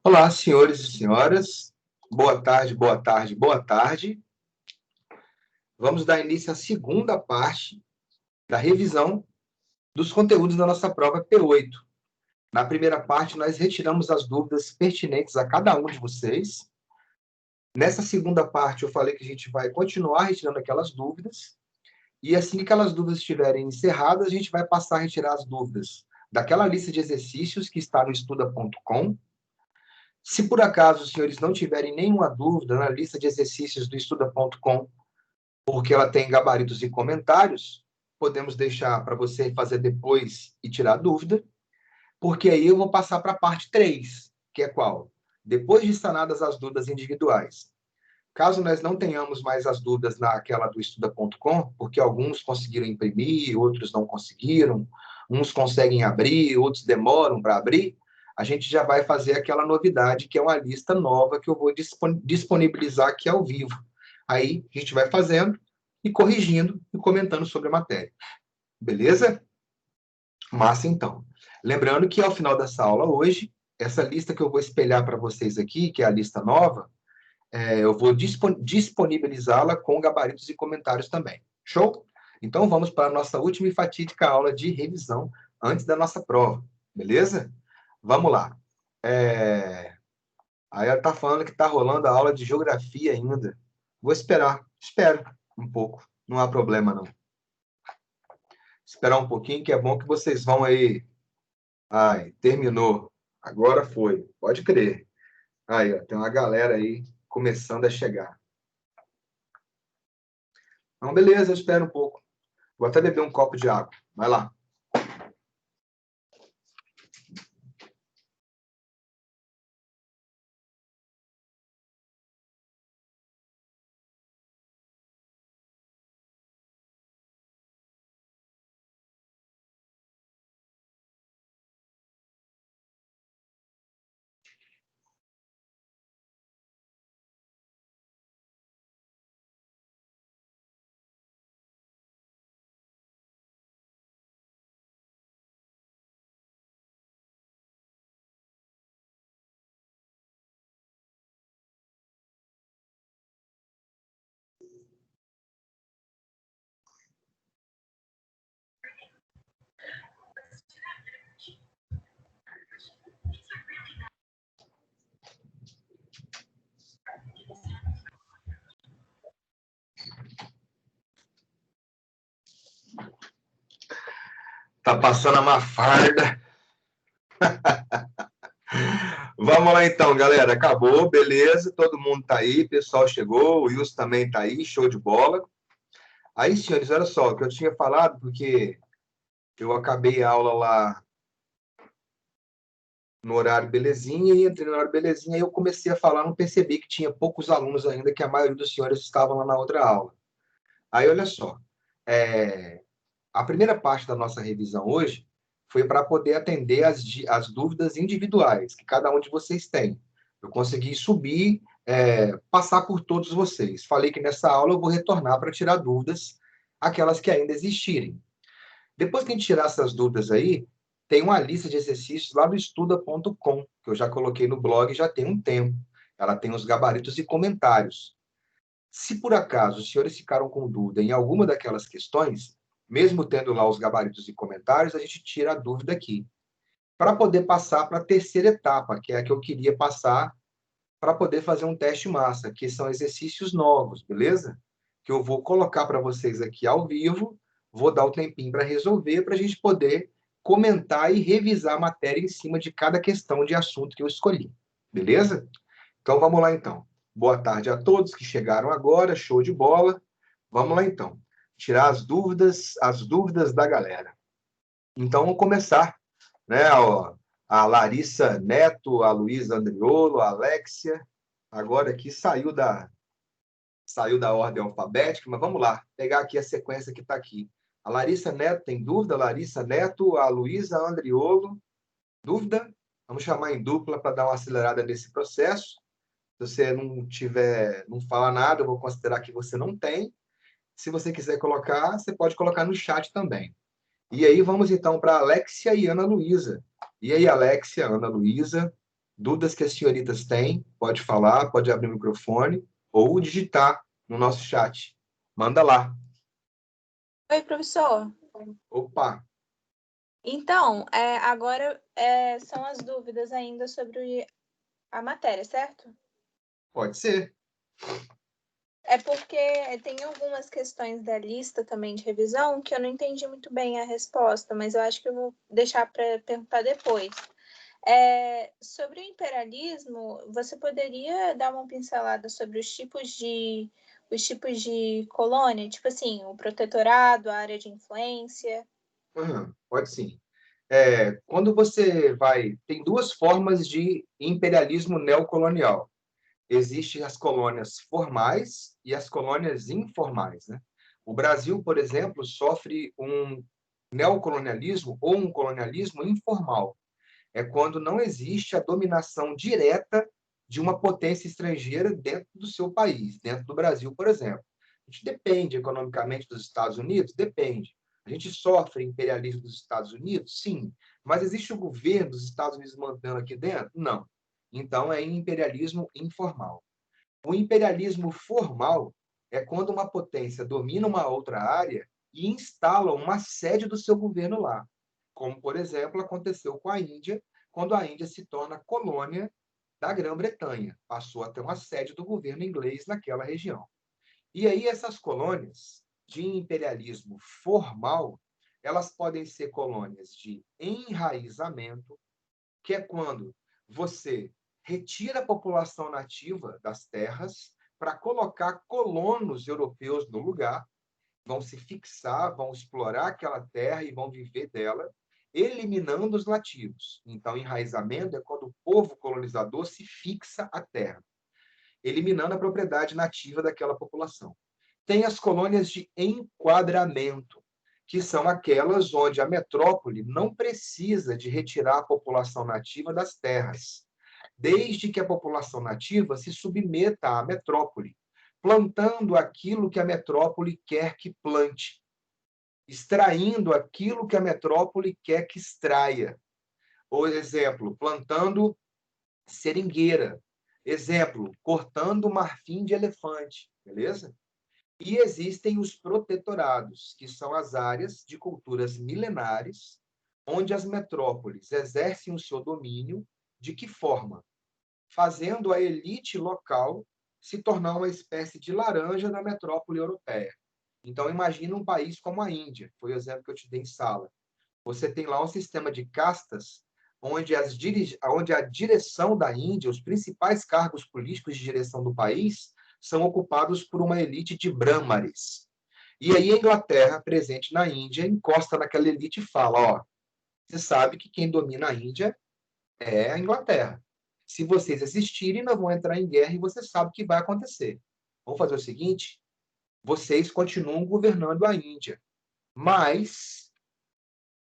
Olá, senhores e senhoras. Boa tarde, boa tarde, boa tarde. Vamos dar início à segunda parte da revisão dos conteúdos da nossa prova P8. Na primeira parte, nós retiramos as dúvidas pertinentes a cada um de vocês. Nessa segunda parte, eu falei que a gente vai continuar retirando aquelas dúvidas. E assim que aquelas dúvidas estiverem encerradas, a gente vai passar a retirar as dúvidas daquela lista de exercícios que está no estuda.com. Se por acaso os senhores não tiverem nenhuma dúvida na lista de exercícios do estuda.com, porque ela tem gabaritos e comentários, podemos deixar para você fazer depois e tirar a dúvida, porque aí eu vou passar para a parte 3, que é qual? Depois de sanadas as dúvidas individuais. Caso nós não tenhamos mais as dúvidas naquela do estuda.com, porque alguns conseguiram imprimir, outros não conseguiram, uns conseguem abrir, outros demoram para abrir, a gente já vai fazer aquela novidade, que é uma lista nova que eu vou disponibilizar aqui ao vivo. Aí a gente vai fazendo e corrigindo e comentando sobre a matéria. Beleza? Massa, então. Lembrando que ao final dessa aula hoje, essa lista que eu vou espelhar para vocês aqui, que é a lista nova, eu vou disponibilizá-la com gabaritos e comentários também. Show? Então vamos para a nossa última e fatídica aula de revisão antes da nossa prova. Beleza? Vamos lá. Aí ela está falando que está rolando a aula de geografia ainda. Vou esperar. Espero um pouco. Não há problema, não. Esperar um pouquinho, que é bom que vocês vão aí. Ai, terminou. Agora foi. Pode crer. Aí, ó, tem uma galera aí começando a chegar. Então, beleza, eu espero um pouco. Vou até beber um copo de água. Vai lá. Tá passando a má farda. Vamos lá então, galera. Acabou, beleza. Todo mundo tá aí, o pessoal chegou, o Wilson também tá aí, show de bola. Aí, senhores, olha só, o que eu tinha falado, porque eu acabei a aula lá no horário belezinha, e entrei no horário belezinha, e eu comecei a falar, não percebi que tinha poucos alunos ainda, que a maioria dos senhores estavam lá na outra aula. Aí, olha só, a primeira parte da nossa revisão hoje foi para poder atender as dúvidas individuais que cada um de vocês tem. Eu consegui subir, passar por todos vocês. Falei que nessa aula eu vou retornar para tirar dúvidas, aquelas que ainda existirem. Depois que a gente tirar essas dúvidas aí, tem uma lista de exercícios lá no estuda.com, que eu já coloquei no blog já tem um tempo. Ela tem os gabaritos e comentários. Se por acaso os senhores ficaram com dúvida em alguma daquelas questões, mesmo tendo lá os gabaritos e comentários, a gente tira a dúvida aqui. Para poder passar para a terceira etapa, que é a que eu queria passar, para poder fazer um teste massa, que são exercícios novos, beleza? Que eu vou colocar para vocês aqui ao vivo, vou dar o tempinho para resolver, para a gente poder comentar e revisar a matéria em cima de cada questão de assunto que eu escolhi, beleza? Então, vamos lá, então. Boa tarde a todos que chegaram agora, show de bola. Vamos lá, então. Tirar as dúvidas da galera. Então, vamos começar, né? Ó, a Larissa Neto, a Luísa Andriolo, a Alexia, agora aqui saiu da ordem alfabética, mas vamos lá, pegar aqui a sequência que está aqui. A Larissa Neto tem dúvida? Larissa Neto, a Luísa Andriolo, dúvida? Vamos chamar em dupla para dar uma acelerada nesse processo. Se você não falar nada, eu vou considerar que você não tem. Se você quiser colocar, você pode colocar no chat também. E aí vamos então para Alexia e Ana Luísa. E aí, Alexia, Ana Luísa? Dúvidas que as senhoritas têm, pode falar, pode abrir o microfone ou digitar no nosso chat. Manda lá. Oi, professor. Opa, Então, agora são as dúvidas ainda sobre a matéria, certo? pode ser. É porque tem algumas questões da lista também de revisão que eu não entendi muito bem a resposta, mas eu acho que eu vou deixar para perguntar depois. Sobre o imperialismo, você poderia dar uma pincelada sobre os tipos de colônia? Tipo assim, o protetorado, a área de influência? Pode sim. Quando você vai... Tem duas formas de imperialismo neocolonial. Existem as colônias formais e as colônias informais, né? O Brasil, por exemplo, sofre um neocolonialismo ou um colonialismo informal. É quando não existe a dominação direta de uma potência estrangeira dentro do seu país, dentro do Brasil, por exemplo. A gente depende economicamente dos Estados Unidos? Depende. A gente sofre imperialismo dos Estados Unidos? Sim. Mas existe o governo dos Estados Unidos mandando aqui dentro? Não. Então, é imperialismo informal. O imperialismo formal é quando uma potência domina uma outra área e instala uma sede do seu governo lá, como, por exemplo, aconteceu com a Índia, quando a Índia se torna colônia da Grã-Bretanha, passou a ter uma sede do governo inglês naquela região. E aí essas colônias de imperialismo formal, elas podem ser colônias de enraizamento, que é quando você retira a população nativa das terras para colocar colonos europeus no lugar, vão se fixar, vão explorar aquela terra e vão viver dela, eliminando os nativos. Então, enraizamento é quando o povo colonizador se fixa à terra, eliminando a propriedade nativa daquela população. Tem as colônias de enquadramento, que são aquelas onde a metrópole não precisa de retirar a população nativa das terras, desde que a população nativa se submeta à metrópole, plantando aquilo que a metrópole quer que plante, extraindo aquilo que a metrópole quer que extraia. Por exemplo, plantando seringueira. Exemplo, cortando marfim de elefante, beleza? E existem os protetorados, que são as áreas de culturas milenares, onde as metrópoles exercem o seu domínio. De que forma? Fazendo a elite local se tornar uma espécie de laranja na metrópole europeia. Então, imagina um país como a Índia, foi o exemplo que eu te dei em sala. Você tem lá um sistema de castas, onde a direção da Índia, os principais cargos políticos de direção do país, são ocupados por uma elite de brahmanes. E aí a Inglaterra, presente na Índia, encosta naquela elite e fala, ó, você sabe que quem domina a Índia é a Inglaterra. Se vocês existirem, nós vamos entrar em guerra e você sabe o que vai acontecer. Vamos fazer o seguinte, vocês continuam governando a Índia, mas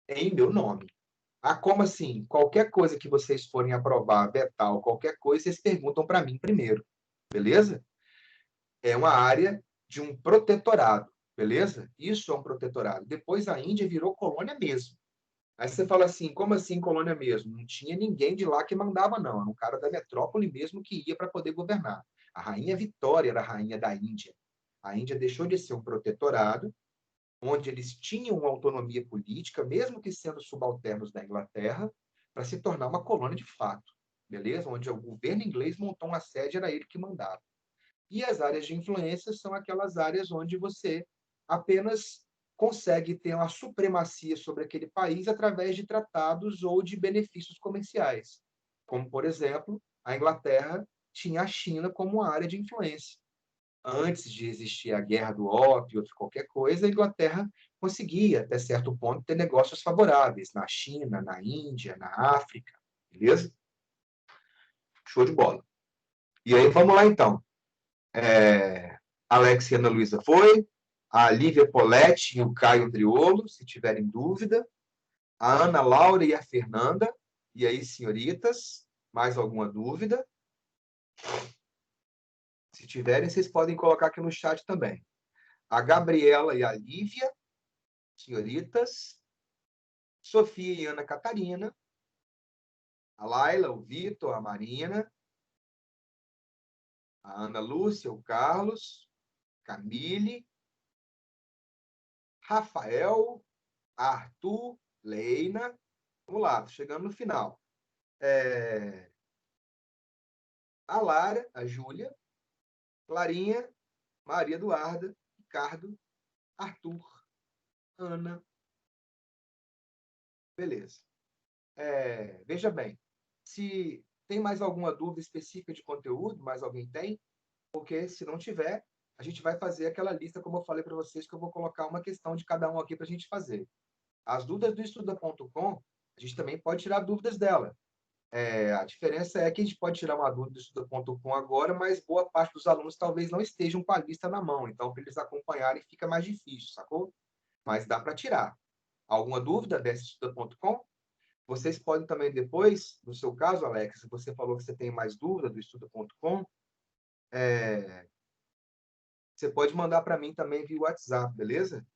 em meu nome. Ah, como assim? Qualquer coisa que vocês forem aprovar, vetar ou qualquer coisa, vocês perguntam para mim primeiro, beleza? É uma área de um protetorado, beleza? Isso é um protetorado. Depois a Índia virou colônia mesmo. Aí você fala assim, como assim colônia mesmo? Não tinha ninguém de lá que mandava, não. Era um cara da metrópole mesmo que ia para poder governar. A rainha Vitória era a rainha da Índia. A Índia deixou de ser um protetorado, onde eles tinham uma autonomia política, mesmo que sendo subalternos da Inglaterra, para se tornar uma colônia de fato, beleza? Onde o governo inglês montou uma sede, era ele que mandava. E as áreas de influência são aquelas áreas onde você apenas consegue ter uma supremacia sobre aquele país através de tratados ou de benefícios comerciais. Como, por exemplo, a Inglaterra tinha a China como uma área de influência. Antes de existir a guerra do ópio ou qualquer coisa, a Inglaterra conseguia, até certo ponto, ter negócios favoráveis na China, na Índia, na África. Beleza? Show de bola. E aí, vamos lá, então. Alex e Ana Luísa foi, a Lívia Poletti e o Caio Driolo, se tiverem dúvida, a Ana Laura e a Fernanda, e aí, senhoritas, mais alguma dúvida? Se tiverem, vocês podem colocar aqui no chat também. A Gabriela e a Lívia, senhoritas, Sofia e Ana Catarina, A Laila, o Vitor, a Marina, a Ana Lúcia, o Carlos, Camille, Rafael, Arthur, Leina. Vamos lá, tô chegando no final. A Lara, a Júlia, Clarinha, Maria Eduarda, Ricardo, Arthur, Ana. Beleza. Veja bem, se tem mais alguma dúvida específica de conteúdo, mais alguém tem? Porque se não tiver, a gente vai fazer aquela lista, como eu falei para vocês, que eu vou colocar uma questão de cada um aqui para a gente fazer. As dúvidas do estuda.com, a gente também pode tirar dúvidas dela. A diferença é que a gente pode tirar uma dúvida do estuda.com agora, mas boa parte dos alunos talvez não estejam com a lista na mão. Então, para eles acompanharem, fica mais difícil, sacou? Mas dá para tirar. Alguma dúvida desse estuda.com? Vocês podem também depois, no seu caso, Alex, você falou que você tem mais dúvida do estuda.com, você pode mandar para mim também via WhatsApp, beleza?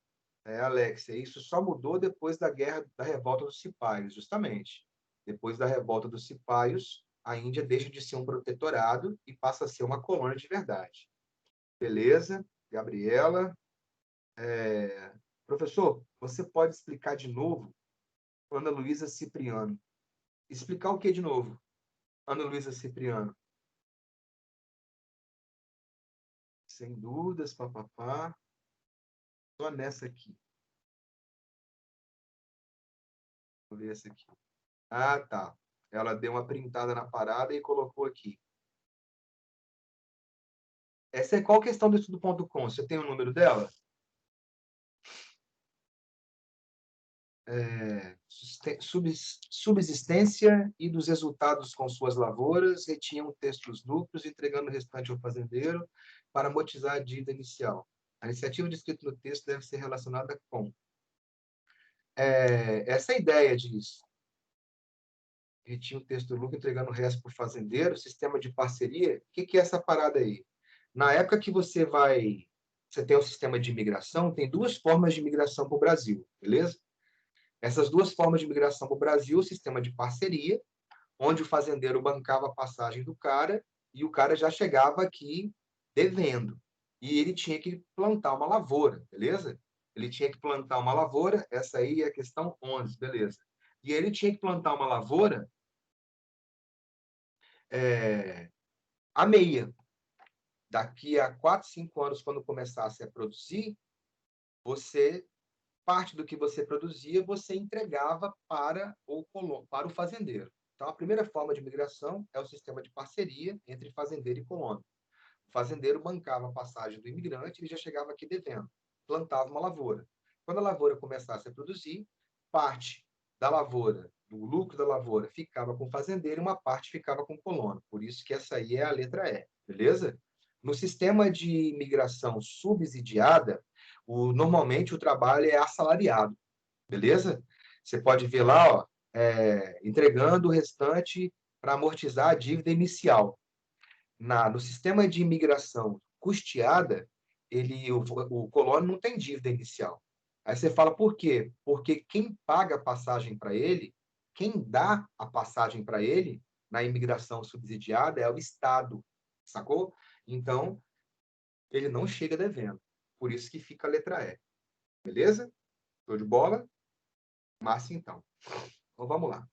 Alexia, isso só mudou depois da guerra da revolta dos cipaios, justamente. Depois da revolta dos cipaios, a Índia deixa de ser um protetorado e passa a ser uma colônia de verdade. Beleza? Gabriela. Professor, você pode explicar de novo Ana Luísa Cipriano? Explicar o que de novo? Ana Luísa Cipriano. Sem dúvidas, papapá. Só nessa aqui. Vou ver essa aqui. Ah, tá. Ela deu uma printada na parada e colocou aqui. Essa é qual questão do estudo.com? Você tem o número dela? Subsistência e dos resultados com suas lavouras, retinham o texto dos lucros, entregando o restante ao fazendeiro para amortizar a dívida inicial. A iniciativa descrita no texto deve ser relacionada com essa ideia disso. Retinha o texto do lucro, entregando o resto para o fazendeiro, sistema de parceria. O que é essa parada aí? Na época que você tem um sistema de imigração, tem duas formas de imigração para o Brasil, beleza? Essas duas formas de migração para o Brasil, o sistema de parceria, onde o fazendeiro bancava a passagem do cara e o cara já chegava aqui devendo. E ele tinha que plantar uma lavoura, beleza? Ele tinha que plantar uma lavoura, essa aí é a questão 11, beleza? E ele tinha que plantar uma lavoura a meia. Daqui a 4, 5 anos, quando começasse a produzir, parte do que você produzia, você entregava para o fazendeiro. Então, a primeira forma de migração é o sistema de parceria entre fazendeiro e colono. O fazendeiro bancava a passagem do imigrante e já chegava aqui devendo, plantava uma lavoura. Quando a lavoura começasse a produzir, parte da lavoura, do lucro da lavoura, ficava com o fazendeiro e uma parte ficava com o colono. Por isso que essa aí é a letra E, beleza? No sistema de migração subsidiada, normalmente o trabalho é assalariado, beleza? Você pode ver lá, ó, entregando o restante para amortizar a dívida inicial. No sistema de imigração custeada, o colono não tem dívida inicial. Aí você fala, por quê? Porque quem paga a passagem para ele, quem dá a passagem para ele, na imigração subsidiada, é o Estado, sacou? Então, ele não chega devendo. Por isso que fica a letra E. Beleza? Show de bola? Massa, então. Então, vamos lá.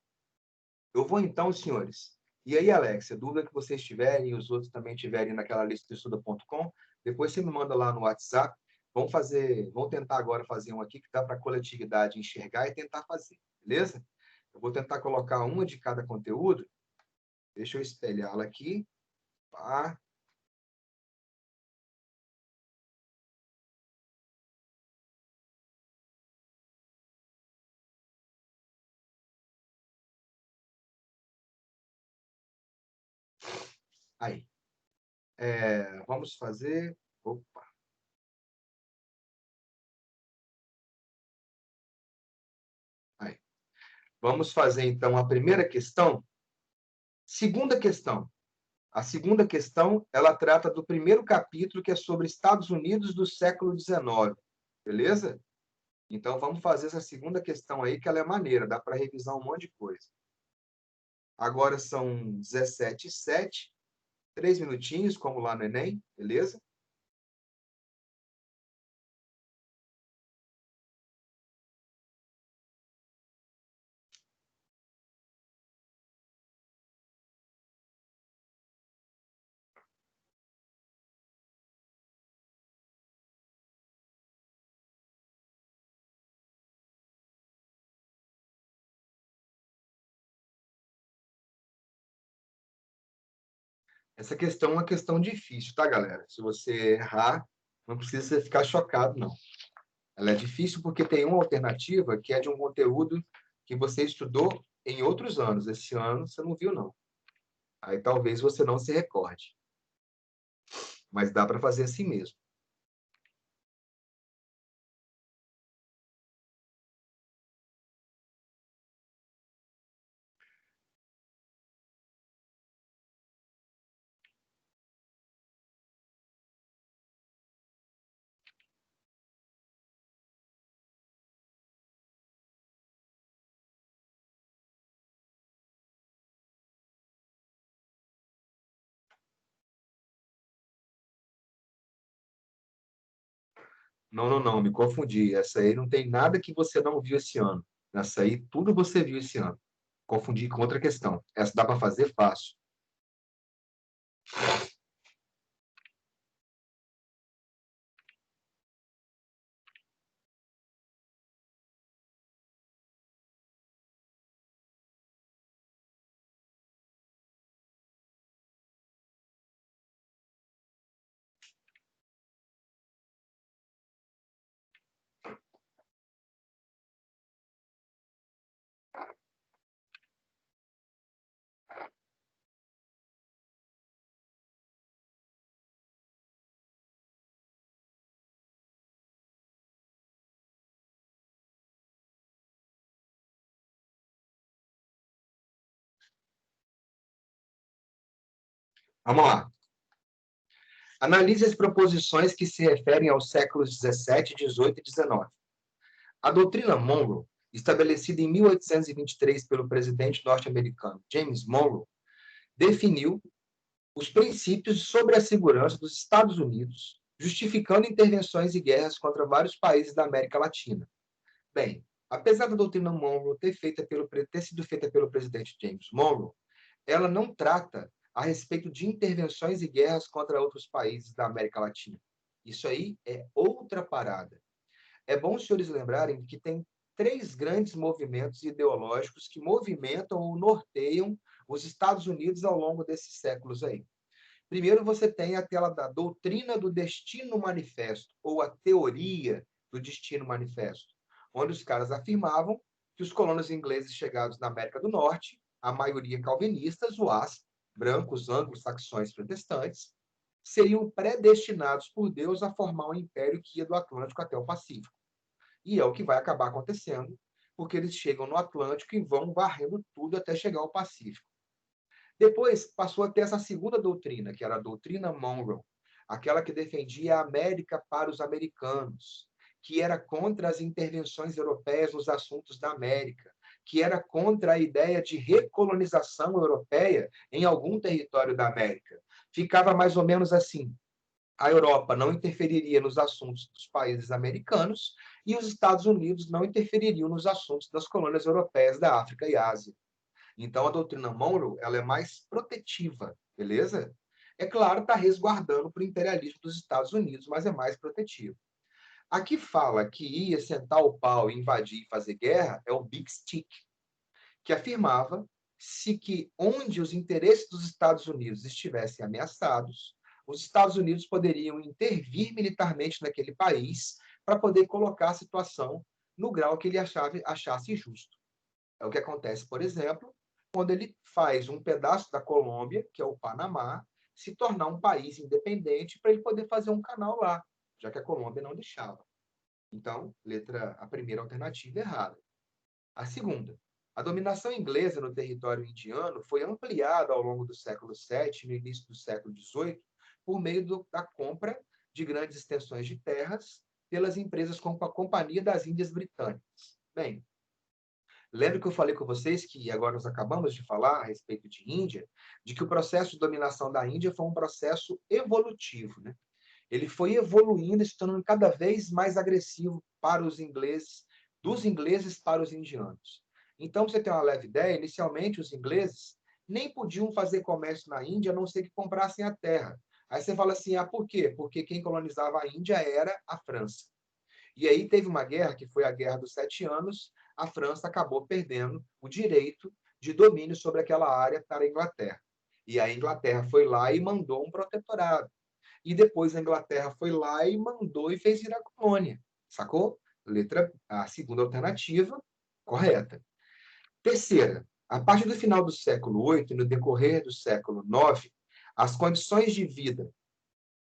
Eu vou, então, senhores. E aí, Alex, a dúvida que vocês tiverem e os outros também tiverem naquela lista do estuda.com, depois você me manda lá no WhatsApp. Vamos tentar agora fazer um aqui que dá para a coletividade enxergar e tentar fazer, beleza? Eu vou tentar colocar uma de cada conteúdo. Deixa eu espelhá-la aqui. Tá? Aí. Vamos fazer... Opa. Aí. Vamos fazer, então, a primeira questão. Segunda questão. A segunda questão, ela trata do primeiro capítulo, que é sobre Estados Unidos do século XIX. Beleza? Então, vamos fazer essa segunda questão aí, que ela é maneira, dá para revisar um monte de coisa. Agora são 17h07, 3 minutinhos, como lá no Enem, beleza? Essa questão é uma questão difícil, tá, galera? Se você errar, não precisa ficar chocado, não. Ela é difícil porque tem uma alternativa que é de um conteúdo que você estudou em outros anos. Esse ano você não viu, não. Aí talvez você não se recorde. Mas dá para fazer assim mesmo. Não, não, não, me confundi. Essa aí não tem nada que você não viu esse ano. Essa aí, tudo você viu esse ano. Confundi com outra questão. Essa dá para fazer fácil. Vamos lá. Analise as proposições que se referem aos séculos 17, 18 e 19. A doutrina Monroe, estabelecida em 1823 pelo presidente norte-americano James Monroe, definiu os princípios sobre a segurança dos Estados Unidos, justificando intervenções e guerras contra vários países da América Latina. Bem, apesar da doutrina Monroe ter sido feita pelo presidente James Monroe, ela não trata a respeito de intervenções e guerras contra outros países da América Latina. Isso aí é outra parada. É bom os senhores lembrarem que tem três grandes movimentos ideológicos que movimentam ou norteiam os Estados Unidos ao longo desses séculos aí. Primeiro, você tem aquela da doutrina do destino manifesto, ou a teoria do destino manifesto, onde os caras afirmavam que os colonos ingleses chegados na América do Norte, a maioria calvinistas, os brancos, anglo-saxões protestantes, seriam predestinados por Deus a formar um império que ia do Atlântico até o Pacífico. E é o que vai acabar acontecendo, porque eles chegam no Atlântico e vão varrendo tudo até chegar ao Pacífico. Depois passou a ter essa segunda doutrina, que era a doutrina Monroe, aquela que defendia a América para os americanos, que era contra as intervenções europeias nos assuntos da América, que era contra a ideia de recolonização europeia em algum território da América. Ficava mais ou menos assim: a Europa não interferiria nos assuntos dos países americanos e os Estados Unidos não interfeririam nos assuntos das colônias europeias da África e Ásia. Então, a doutrina Monroe ela é mais protetiva, beleza? É claro, está resguardando para o imperialismo dos Estados Unidos, mas é mais protetiva. Aqui fala que ia sentar o pau, invadir e fazer guerra é o Big Stick, que afirmava se que onde os interesses dos Estados Unidos estivessem ameaçados, os Estados Unidos poderiam intervir militarmente naquele país para poder colocar a situação no grau que ele achasse justo. É o que acontece, por exemplo, quando ele faz um pedaço da Colômbia, que é o Panamá, se tornar um país independente para ele poder fazer um canal lá, já que a Colômbia não deixava. Então, a primeira alternativa é errada. A segunda, a dominação inglesa no território indiano foi ampliada ao longo do século VII e no início do século XVIII por meio da compra de grandes extensões de terras pelas empresas como a Companhia das Índias Britânicas. Bem, Lembra que eu falei com vocês que agora nós acabamos de falar a respeito de Índia, de que o processo de dominação da Índia foi um processo evolutivo, né? Ele foi evoluindo, se tornando cada vez mais agressivo para os ingleses, dos ingleses para os indianos. Então, para você ter uma leve ideia, inicialmente os ingleses nem podiam fazer comércio na Índia, a não ser que comprassem a terra. Aí você fala assim, por quê? Porque quem colonizava a Índia era a França. E aí teve uma guerra, que foi a Guerra dos Sete Anos, a França acabou perdendo o direito de domínio sobre aquela área para a Inglaterra. E a Inglaterra foi lá e mandou um protetorado. E depois a Inglaterra foi lá e mandou e fez virar colônia. Sacou? A segunda alternativa, correta. Terceira, a partir do final do século VIII e no decorrer do século IX, as condições de vida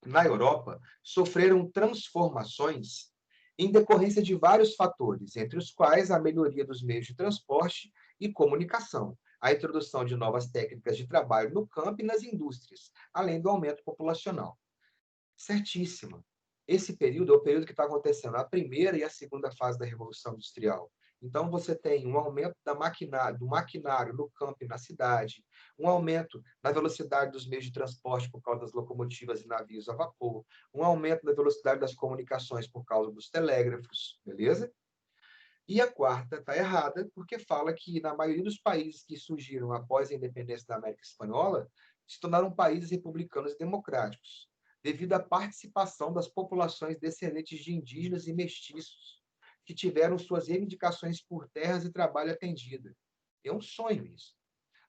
na Europa sofreram transformações em decorrência de vários fatores, entre os quais a melhoria dos meios de transporte e comunicação, a introdução de novas técnicas de trabalho no campo e nas indústrias, além do aumento populacional. Certíssima. Esse período é o período que está acontecendo a primeira e a segunda fase da Revolução Industrial. Então, você tem um aumento do maquinário no campo e na cidade, um aumento na velocidade dos meios de transporte por causa das locomotivas e navios a vapor, um aumento na velocidade das comunicações por causa dos telégrafos, beleza? E a quarta está errada, porque fala que na maioria dos países que surgiram após a independência da América Espanhola, se tornaram países republicanos e democráticos, devido à participação das populações descendentes de indígenas e mestiços, que tiveram suas reivindicações por terras e trabalho atendida. É um sonho isso.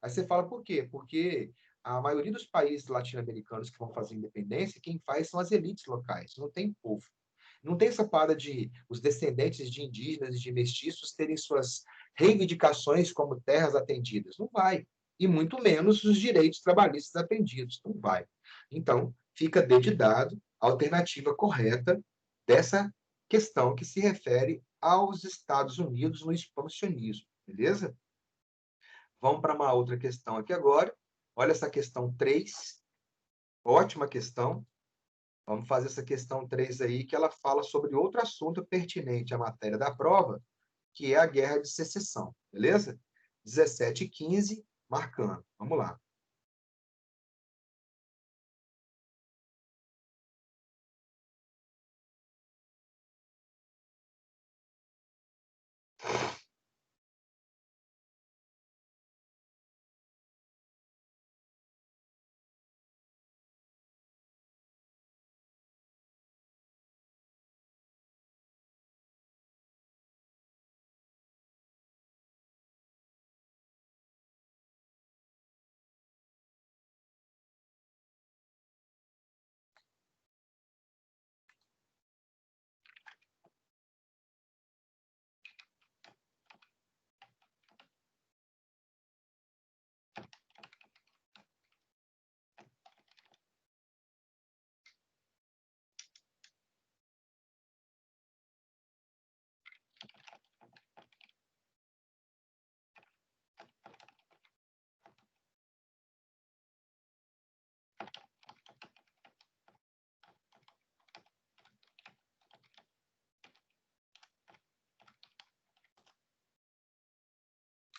Aí você fala por quê? Porque a maioria dos países latino-americanos que vão fazer independência, quem faz são as elites locais, não tem povo. Não tem essa parada de os descendentes de indígenas e de mestiços terem suas reivindicações como terras atendidas. Não vai. E muito menos os direitos trabalhistas atendidos. Não vai. Então, fica dedidado a alternativa correta dessa questão que se refere aos Estados Unidos no expansionismo. Beleza? Vamos para uma outra questão aqui agora. Olha essa questão 3. Ótima questão. Vamos fazer essa questão 3 aí, que ela fala sobre outro assunto pertinente à matéria da prova, que é a Guerra de Secessão, beleza? 17 e 15, marcando. Vamos lá.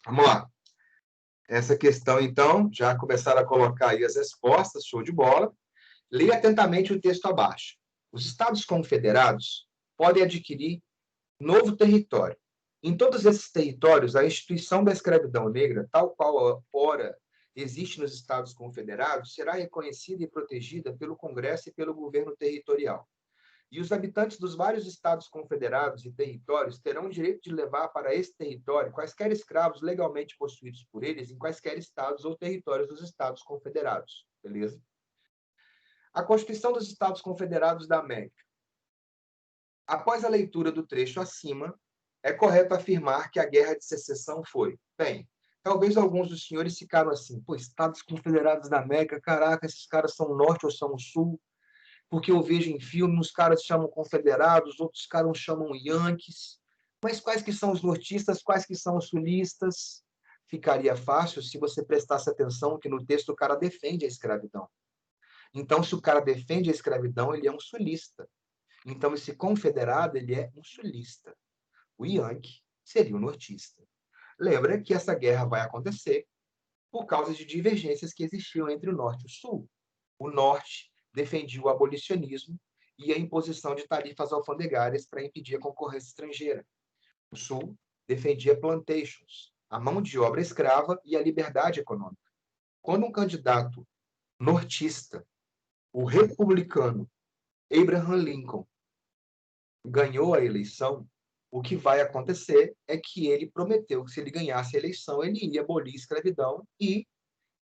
Vamos lá. Essa questão, então, já começaram a colocar aí as respostas, show de bola. Leia atentamente o texto abaixo. Os Estados Confederados podem adquirir novo território. Em todos esses territórios, a instituição da escravidão negra, tal qual ora existe nos Estados Confederados, será reconhecida e protegida pelo Congresso e pelo governo territorial. E os habitantes dos vários estados confederados e territórios terão o direito de levar para esse território quaisquer escravos legalmente possuídos por eles em quaisquer estados ou territórios dos estados confederados. Beleza? A Constituição dos Estados Confederados da América. Após a leitura do trecho acima, é correto afirmar que a Guerra de Secessão foi. Bem, talvez alguns dos senhores ficaram assim, pô, Estados Confederados da América, caraca, esses caras são o norte ou são o sul? Porque eu vejo em filme, uns caras chamam confederados, outros caras chamam yankees. Mas quais que são os nortistas, quais que são os sulistas? Ficaria fácil se você prestasse atenção que no texto o cara defende a escravidão. Então, se o cara defende a escravidão, ele é um sulista. Então, esse confederado, ele é um sulista. O yankee seria o nortista. Lembra que essa guerra vai acontecer por causa de divergências que existiam entre o Norte e o Sul. O Norte defendia o abolicionismo e a imposição de tarifas alfandegárias para impedir a concorrência estrangeira. O Sul defendia plantations, a mão de obra escrava e a liberdade econômica. Quando um candidato nortista, o republicano Abraham Lincoln, ganhou a eleição, o que vai acontecer é que ele prometeu que se ele ganhasse a eleição, ele ia abolir a escravidão e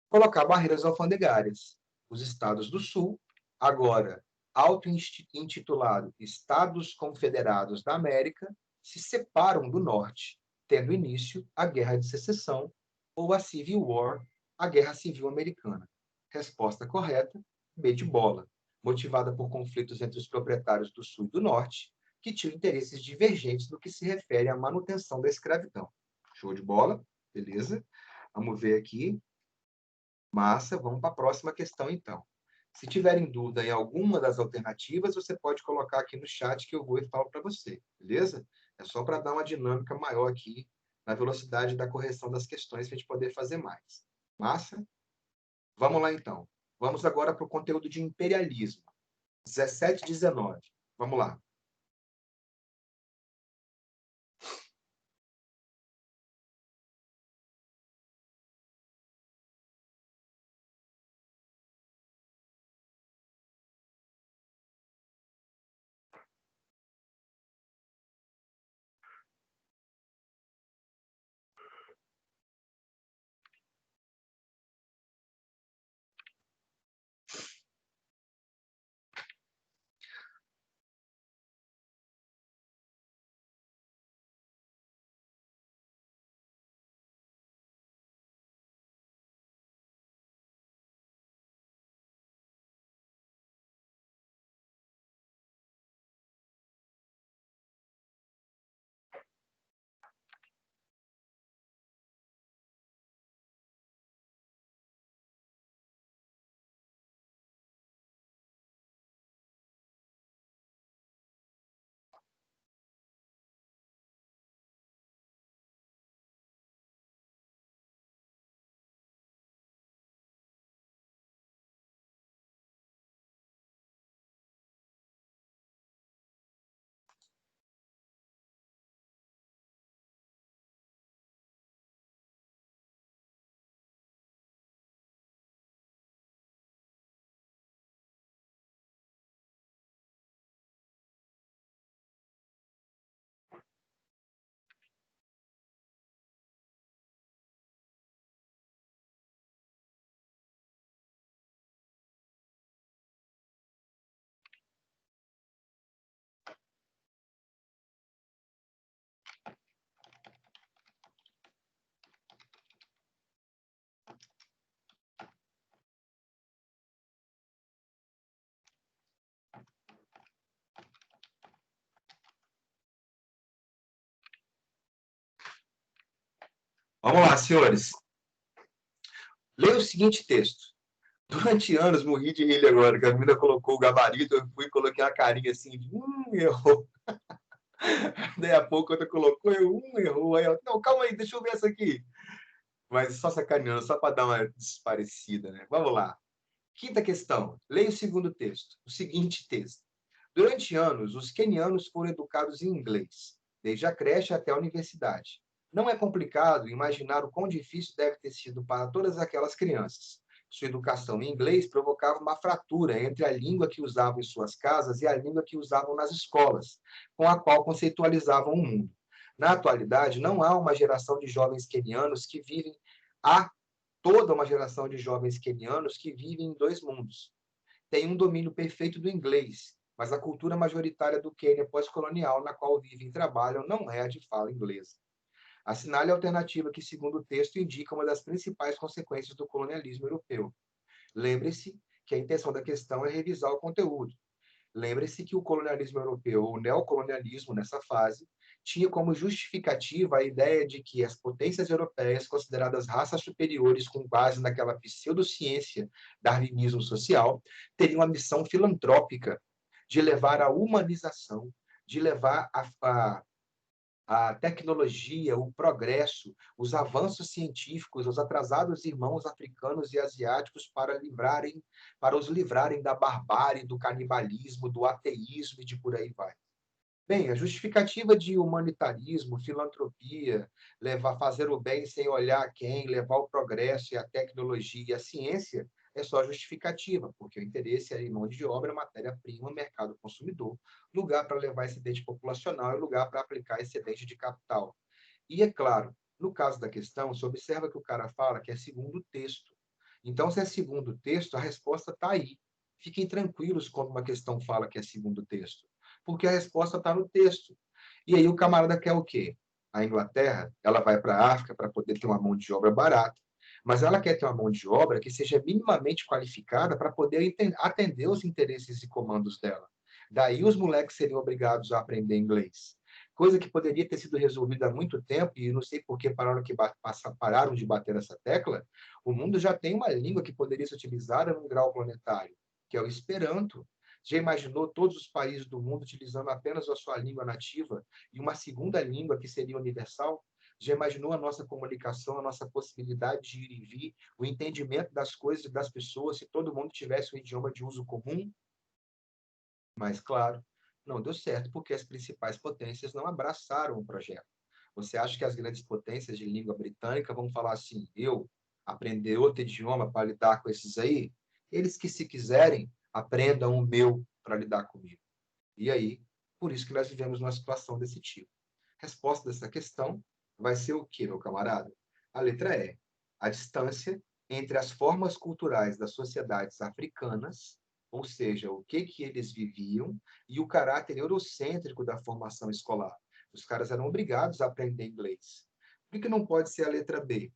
colocar barreiras alfandegárias. Os estados do Sul, agora auto-intitulado Estados Confederados da América, se separam do Norte, tendo início a Guerra de Secessão, ou a Civil War, a Guerra Civil Americana. Resposta correta, B de bola, motivada por conflitos entre os proprietários do Sul e do Norte, que tinham interesses divergentes no que se refere à manutenção da escravidão. Show de bola? Beleza? Vamos ver aqui. Massa, vamos para a próxima questão, então. Se tiverem dúvida em alguma das alternativas, você pode colocar aqui no chat que eu vou e falo para você, beleza? É só para dar uma dinâmica maior aqui na velocidade da correção das questões para a gente poder fazer mais. Massa? Vamos lá, então. Vamos agora para o conteúdo de imperialismo. 17 e 19. Vamos lá. Vamos lá, senhores. Leia o seguinte texto. Durante anos, morri de rir agora, que a menina colocou o gabarito, eu fui e coloquei uma carinha assim, errou. Daí a pouco outra colocou, errou. Aí eu, não, calma aí, deixa eu ver essa aqui. Mas só sacaneando, só para dar uma desparecida, né? Vamos lá. Quinta questão. Leia o segundo texto. O seguinte texto. Durante anos, os quenianos foram educados em inglês, desde a creche até a universidade. Não é complicado imaginar o quão difícil deve ter sido para todas aquelas crianças. Sua educação em inglês provocava uma fratura entre a língua que usavam em suas casas e a língua que usavam nas escolas, com a qual conceitualizavam o mundo. Na atualidade, não há uma geração de jovens quenianos que vivem, há toda uma geração de jovens quenianos que vivem em dois mundos. Tem um domínio perfeito do inglês, mas a cultura majoritária do Quênia pós-colonial, na qual vivem e trabalham, não é a de fala inglesa. Assinale a alternativa que, segundo o texto, indica uma das principais consequências do colonialismo europeu. Lembre-se que a intenção da questão é revisar o conteúdo. Lembre-se que o colonialismo europeu, ou neocolonialismo nessa fase, tinha como justificativa a ideia de que as potências europeias, consideradas raças superiores com base naquela pseudociência darwinismo social, teriam a missão filantrópica de levar à humanização, de levar a tecnologia, o progresso, os avanços científicos, os atrasados irmãos africanos e asiáticos para os livrarem da barbárie, do canibalismo, do ateísmo e de por aí vai. Bem, a justificativa de humanitarismo, filantropia, fazer o bem sem olhar quem, levar o progresso e a tecnologia e a ciência é só justificativa, porque o interesse é em mão de obra, matéria-prima, mercado consumidor, lugar para levar excedente populacional e lugar para aplicar excedente de capital. E é claro, no caso da questão, você observa que o cara fala que é segundo o texto. Então, se é segundo o texto, a resposta está aí. Fiquem tranquilos quando uma questão fala que é segundo o texto, porque a resposta está no texto. E aí o camarada quer o quê? A Inglaterra, ela vai para a África para poder ter uma mão de obra barata, mas ela quer ter uma mão de obra que seja minimamente qualificada para poder atender os interesses e comandos dela. Daí os moleques seriam obrigados a aprender inglês. Coisa que poderia ter sido resolvida há muito tempo, e não sei por que pararam de bater essa tecla. O mundo já tem uma língua que poderia ser utilizada num grau planetário, que é o Esperanto. Já imaginou todos os países do mundo utilizando apenas a sua língua nativa e uma segunda língua que seria universal? Já imaginou a nossa comunicação, a nossa possibilidade de ir e vir, o entendimento das coisas e das pessoas, se todo mundo tivesse um idioma de uso comum? Mas, claro, não deu certo porque as principais potências não abraçaram o projeto. Você acha que as grandes potências de língua britânica vão falar assim, eu aprender outro idioma para lidar com esses aí? Eles que, se quiserem, aprendam o meu para lidar comigo. E aí, por isso que nós vivemos uma situação desse tipo. Resposta dessa questão vai ser o quê, meu camarada? A letra E. A distância entre as formas culturais das sociedades africanas, ou seja, o que eles viviam, e o caráter eurocêntrico da formação escolar. Os caras eram obrigados a aprender inglês. Por que não pode ser a letra B?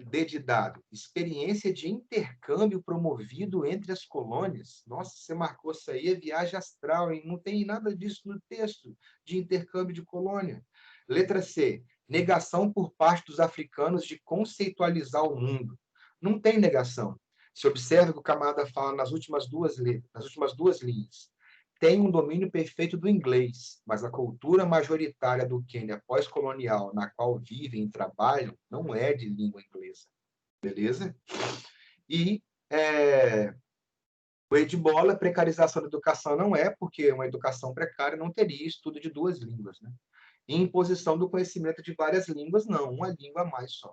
D de dado, experiência de intercâmbio promovido entre as colônias. Nossa, você marcou isso aí, é viagem astral, hein? Não tem nada disso no texto de intercâmbio de colônia. Letra C, negação por parte dos africanos de conceitualizar o mundo. Não tem negação. Se observa que o camarada fala nas últimas duas letras, nas últimas duas linhas. Tem um domínio perfeito do inglês, mas a cultura majoritária do Quênia pós-colonial, na qual vivem e trabalham, não é de língua inglesa. Beleza? E o E de bola, precarização da educação não é, porque uma educação precária não teria estudo de duas línguas. Né? E imposição do conhecimento de várias línguas, não, uma língua a mais só.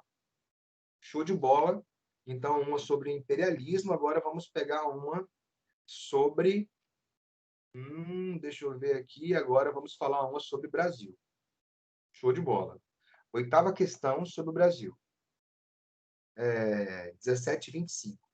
Show de bola. Então, uma sobre imperialismo, agora vamos pegar uma sobre deixa eu ver aqui. Agora vamos falar uma sobre Brasil. Show de bola. Oitava questão sobre o Brasil. 1725.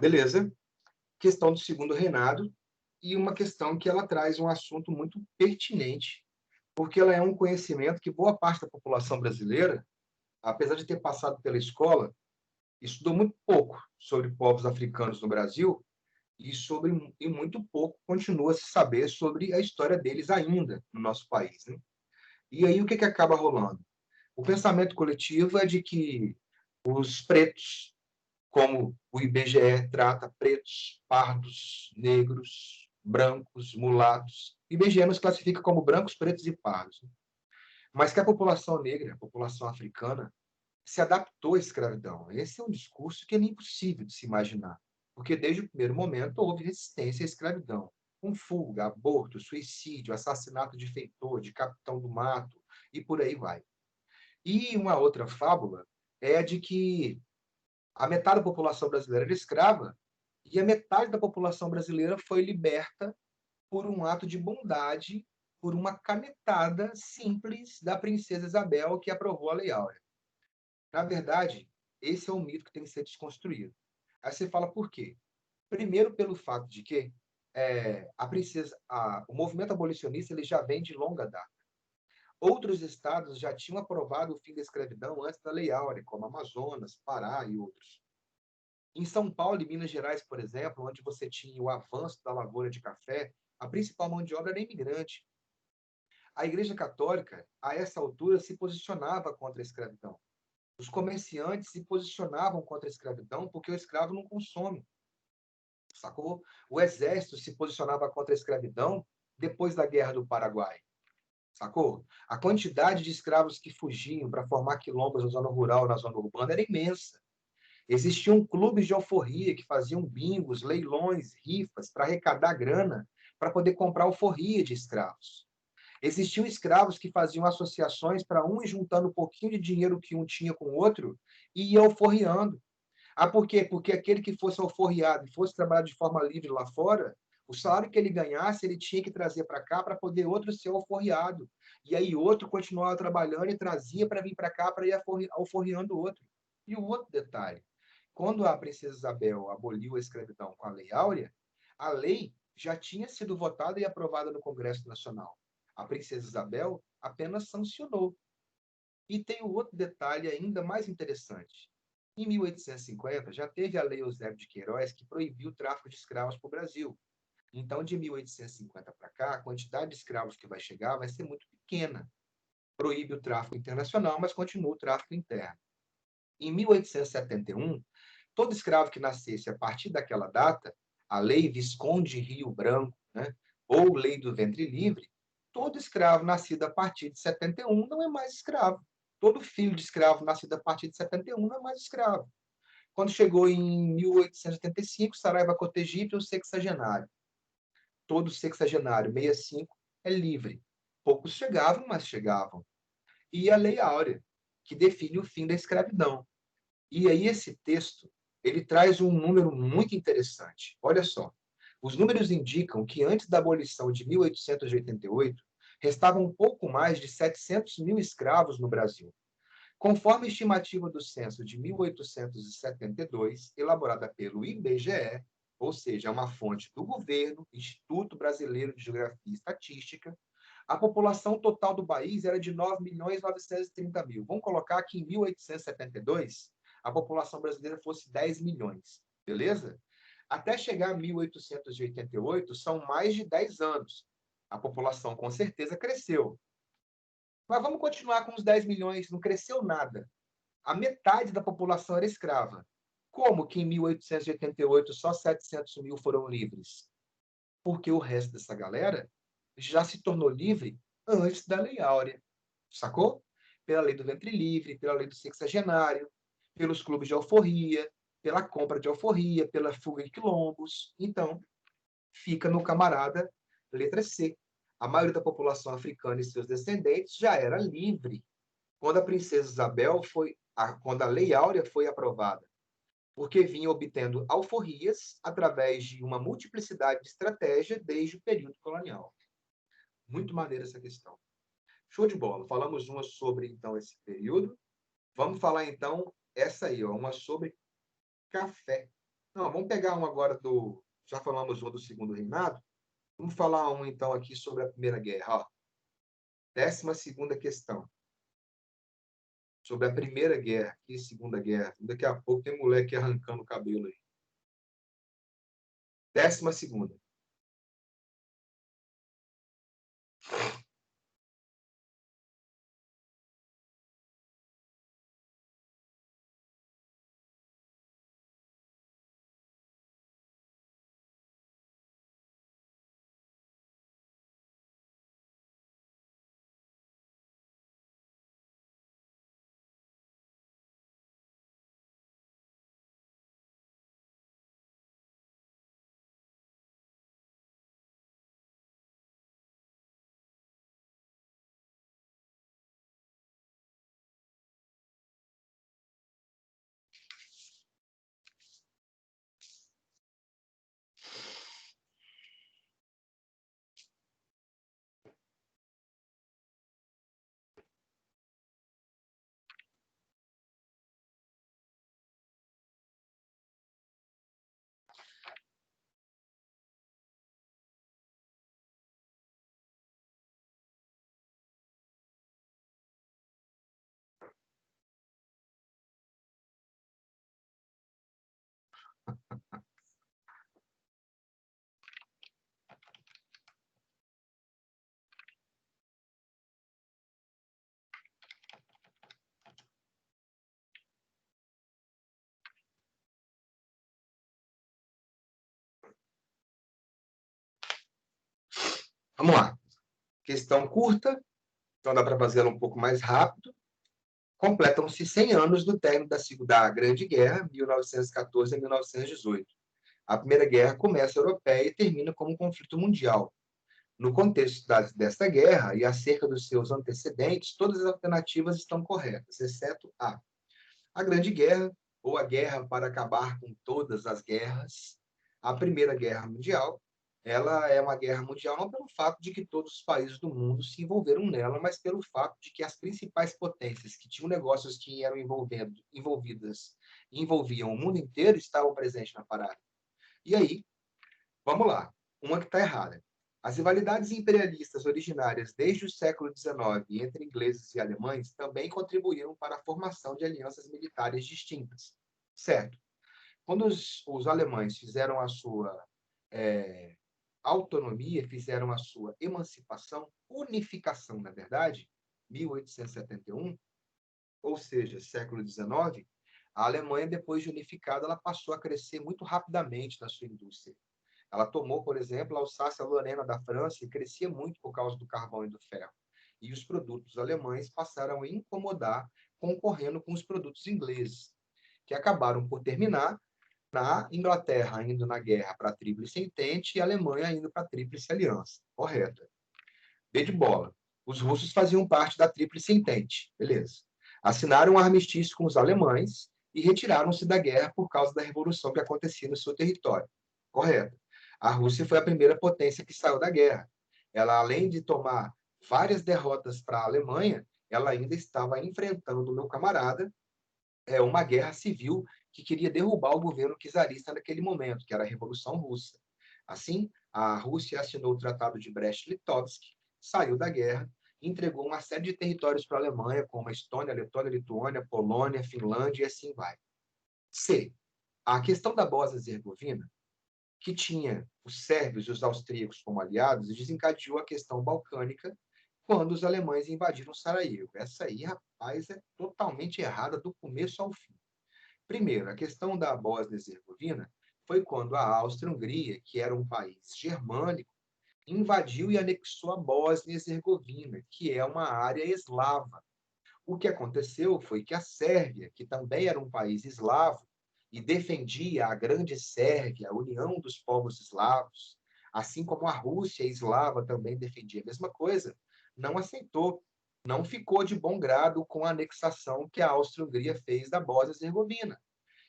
Beleza. Questão do segundo reinado. e uma questão que ela traz um assunto muito pertinente, porque ela é um conhecimento que boa parte da população brasileira, apesar de ter passado pela escola, estudou muito pouco sobre povos africanos no Brasil e muito pouco continua a se saber sobre a história deles ainda no nosso país, né? E aí o que acaba rolando? O pensamento coletivo é de que os pretos, como o IBGE trata pretos, pardos, negros, brancos, mulatos, o IBGE nos classifica como brancos, pretos e pardos, né? Mas que a população negra, a população africana, se adaptou à escravidão. Esse é um discurso que é impossível de se imaginar, porque desde o primeiro momento houve resistência à escravidão, com fuga, aborto, suicídio, assassinato de feitor, de capitão do mato, e por aí vai. E uma outra fábula é a de que a metade da população brasileira era escrava e a metade da população brasileira foi liberta por um ato de bondade, por uma canetada simples da princesa Isabel, que aprovou a Lei Áurea. Na verdade, esse é um mito que tem que ser desconstruído. Aí você fala por quê? Primeiro, pelo fato de que o movimento abolicionista ele já vem de longa data. Outros estados já tinham aprovado o fim da escravidão antes da Lei Áurea, como Amazonas, Pará e outros. Em São Paulo e Minas Gerais, por exemplo, onde você tinha o avanço da lavoura de café, a principal mão de obra era imigrante. A Igreja Católica, a essa altura, se posicionava contra a escravidão. Os comerciantes se posicionavam contra a escravidão porque o escravo não consome, sacou? O exército se posicionava contra a escravidão depois da Guerra do Paraguai, sacou? A quantidade de escravos que fugiam para formar quilombos na zona rural, na zona urbana, era imensa. Existiam clubes de alforria que faziam bingos, leilões, rifas para arrecadar grana para poder comprar alforria de escravos. Existiam escravos que faziam associações para um ir juntando um pouquinho de dinheiro que um tinha com o outro e ia alforriando. Ah, por quê? Porque aquele que fosse alforriado e fosse trabalhar de forma livre lá fora, o salário que ele ganhasse, ele tinha que trazer para cá para poder outro ser alforriado. E aí outro continuava trabalhando e trazia para vir para cá para ir alforriando o outro. E o outro detalhe, quando a princesa Isabel aboliu a escravidão com a Lei Áurea, a lei já tinha sido votada e aprovada no Congresso Nacional. A princesa Isabel apenas sancionou. E tem um outro detalhe ainda mais interessante. Em 1850, já teve a Lei Eusébio de Queiroz que proibiu o tráfico de escravos para o Brasil. Então, de 1850 para cá, a quantidade de escravos que vai chegar vai ser muito pequena. Proíbe o tráfico internacional, mas continua o tráfico interno. Em 1871, todo escravo que nascesse a partir daquela data, a Lei Visconde Rio Branco, né, ou Lei do Ventre Livre, todo escravo nascido a partir de 71 não é mais escravo. Todo filho de escravo nascido a partir de 71 não é mais escravo. Quando chegou em 1885, Saraiva Cotegipe, o sexagenário. Todo sexagenário, 65, é livre. Poucos chegavam, mas chegavam. E a Lei Áurea, que define o fim da escravidão. E aí esse texto, ele traz um número muito interessante. Olha só, os números indicam que antes da abolição de 1888, restavam um pouco mais de 700 mil escravos no Brasil. Conforme a estimativa do censo de 1872, elaborada pelo IBGE, ou seja, uma fonte do governo, Instituto Brasileiro de Geografia e Estatística, a população total do país era de 9.930.000. Vamos colocar que em 1872, a população brasileira fosse 10 milhões, beleza? Até chegar a 1888, são mais de 10 anos. A população, com certeza, cresceu. Mas vamos continuar com os 10 milhões, não cresceu nada. A metade da população era escrava. Como que em 1888 só 700 mil foram livres? Porque o resto dessa galera já se tornou livre antes da Lei Áurea, sacou? Pela lei do ventre livre, pela lei do sexagenário, pelos clubes de alforria, pela compra de alforria, pela fuga de quilombos. Então, fica no camarada letra C. A maioria da população africana e seus descendentes já era livre quando a princesa Isabel quando a Lei Áurea foi aprovada, porque vinha obtendo alforrias através de uma multiplicidade de estratégia desde o período colonial. Muito maneira essa questão. Show de bola. Falamos uma sobre, então, esse período. Vamos falar, então, essa aí, ó, uma sobre café. Não, vamos pegar uma agora do... Já falamos uma do Segundo Reinado. Vamos falar então aqui sobre a Primeira Guerra. Ó. 12ª questão. Sobre a Primeira Guerra e Segunda Guerra. Daqui a pouco tem moleque arrancando o cabelo aí. 12ª. Vamos lá. Questão curta, então dá para fazer ela um pouco mais rápido. Completam-se 100 anos do término da Grande Guerra, 1914 a 1918. A Primeira Guerra começa europeia e termina como um conflito mundial. No contexto desta guerra e acerca dos seus antecedentes, todas as alternativas estão corretas, exceto a Grande Guerra, ou a guerra para acabar com todas as guerras. A Primeira Guerra Mundial, ela é uma guerra mundial não pelo fato de que todos os países do mundo se envolveram nela, mas pelo fato de que as principais potências que tinham negócios que eram envolviam o mundo inteiro estavam presentes na parada. E aí, vamos lá, uma que está errada. As rivalidades imperialistas originárias desde o século XIX entre ingleses e alemães também contribuíram para a formação de alianças militares distintas. Certo. Quando os alemães fizeram a sua autonomia, fizeram a sua emancipação, unificação, na verdade, 1871, ou seja, século XIX, a Alemanha, depois de unificada, ela passou a crescer muito rapidamente na sua indústria. Ela tomou, por exemplo, a Alsácia-Lorena da França e crescia muito por causa do carvão e do ferro. E os produtos alemães passaram a incomodar, concorrendo com os produtos ingleses, que acabaram por terminar na Inglaterra indo na guerra para a Tríplice Entente e a Alemanha indo para a Tríplice Aliança. Correto. B de bola. Os russos faziam parte da Tríplice Entente. Beleza. Assinaram um armistício com os alemães e retiraram-se da guerra por causa da revolução que acontecia no seu território. Correto. A Rússia foi a primeira potência que saiu da guerra. Ela, além de tomar várias derrotas para a Alemanha, ela ainda estava enfrentando, meu camarada, uma guerra civil que queria derrubar o governo czarista naquele momento, que era a Revolução Russa. Assim, a Rússia assinou o Tratado de Brest-Litovsk, saiu da guerra, entregou uma série de territórios para a Alemanha, como a Estônia, Letônia, Lituânia, Polônia, Finlândia e assim vai. C. A questão da Bósnia-Herzegovina, que tinha os sérvios e os austríacos como aliados, desencadeou a questão balcânica quando os alemães invadiram Sarajevo. Essa aí, rapaz, é totalmente errada do começo ao fim. Primeiro, a questão da Bósnia-Herzegovina foi quando a Áustria-Hungria, que era um país germânico, invadiu e anexou a Bósnia-Herzegovina, que é uma área eslava. O que aconteceu foi que a Sérvia, que também era um país eslavo e defendia a Grande Sérvia, a união dos povos eslavos, assim como a Rússia eslava também defendia a mesma coisa, não aceitou, não ficou de bom grado com a anexação que a Áustria-Hungria fez da Bósnia-Herzegovina.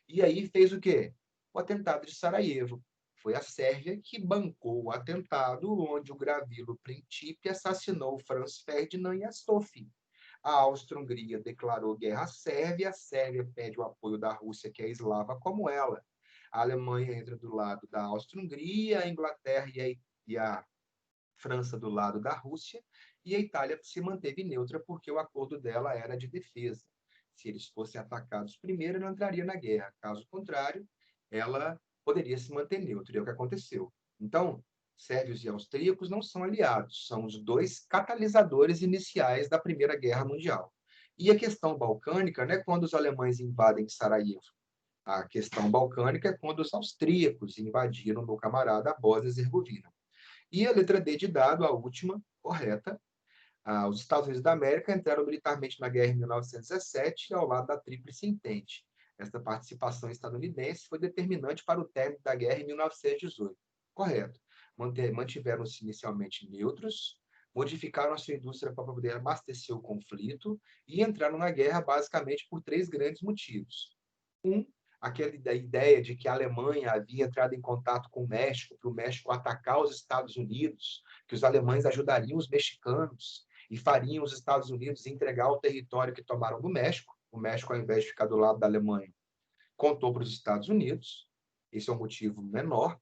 E aí fez o quê? O atentado de Sarajevo. Foi a Sérvia que bancou o atentado onde o Gravilo Principe assassinou Franz Ferdinand e a Sophie. A Áustria-Hungria declarou guerra à Sérvia, a Sérvia pede o apoio da Rússia, que é eslava como ela. A Alemanha entra do lado da Áustria-Hungria, a Inglaterra e a França do lado da Rússia, e a Itália se manteve neutra porque o acordo dela era de defesa. Se eles fossem atacados primeiro, ela entraria na guerra. Caso contrário, ela poderia se manter neutra, e é o que aconteceu. Então, sérvios e austríacos não são aliados, são os dois catalisadores iniciais da Primeira Guerra Mundial. E a questão balcânica não é quando os alemães invadem Sarajevo. A questão balcânica é quando os austríacos invadiram, meu camarada, a Bósnia-Herzegovina. E a letra D de dado, a última, correta. Os Estados Unidos da América entraram militarmente na guerra em 1917 ao lado da Tríplice Entente. Esta participação estadunidense foi determinante para o término da guerra em 1918. Correto. Mantiveram-se inicialmente neutros, modificaram a sua indústria para poder abastecer o conflito e entraram na guerra basicamente por três grandes motivos. Aquela ideia de que a Alemanha havia entrado em contato com o México, para o México atacar os Estados Unidos, que os alemães ajudariam os mexicanos e fariam os Estados Unidos entregar o território que tomaram do México. O México, ao invés de ficar do lado da Alemanha, contou para os Estados Unidos. Esse é um motivo menor.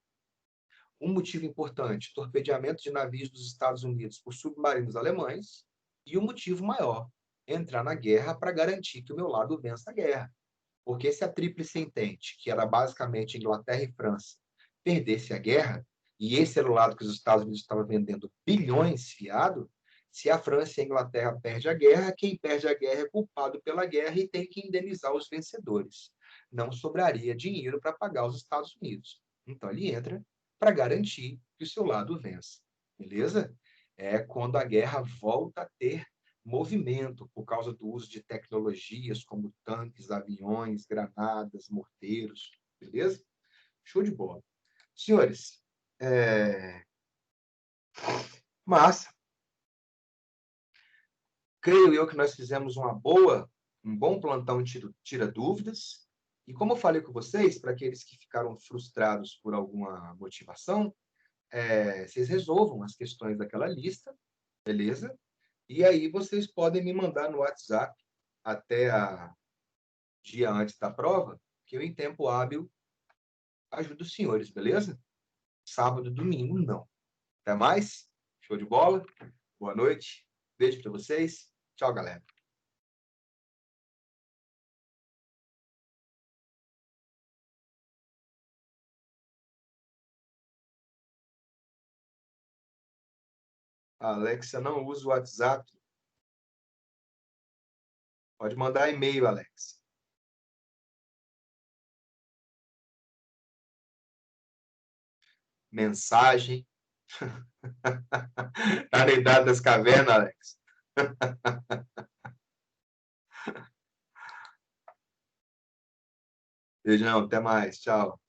Um motivo importante, torpedeamento de navios dos Estados Unidos por submarinos alemães. E o motivo maior, entrar na guerra para garantir que o meu lado vença a guerra. Porque se a Tríplice Entente, que era basicamente Inglaterra e França, perdesse a guerra, e esse era o lado que os Estados Unidos estavam vendendo bilhões fiado, se a França e a Inglaterra perdem a guerra, quem perde a guerra é culpado pela guerra e tem que indenizar os vencedores. Não sobraria dinheiro para pagar os Estados Unidos. Então ele entra para garantir que o seu lado vença. Beleza? É quando a guerra volta a ter movimento por causa do uso de tecnologias como tanques, aviões, granadas, morteiros, beleza? Show de bola. Senhores, massa. Creio eu que nós fizemos um bom plantão tira dúvidas. E como eu falei com vocês, para aqueles que ficaram frustrados por alguma motivação, vocês resolvam as questões daquela lista, beleza? E aí vocês podem me mandar no WhatsApp até dia antes da prova, que eu, em tempo hábil, ajudo os senhores, beleza? Sábado, domingo, não. Até mais. Show de bola. Boa noite. Beijo para vocês. Tchau, galera. A Alexa não usa o WhatsApp. Pode mandar e-mail, Alex. Mensagem. Tá na idade das cavernas, Alex. Beijão, até mais. Tchau.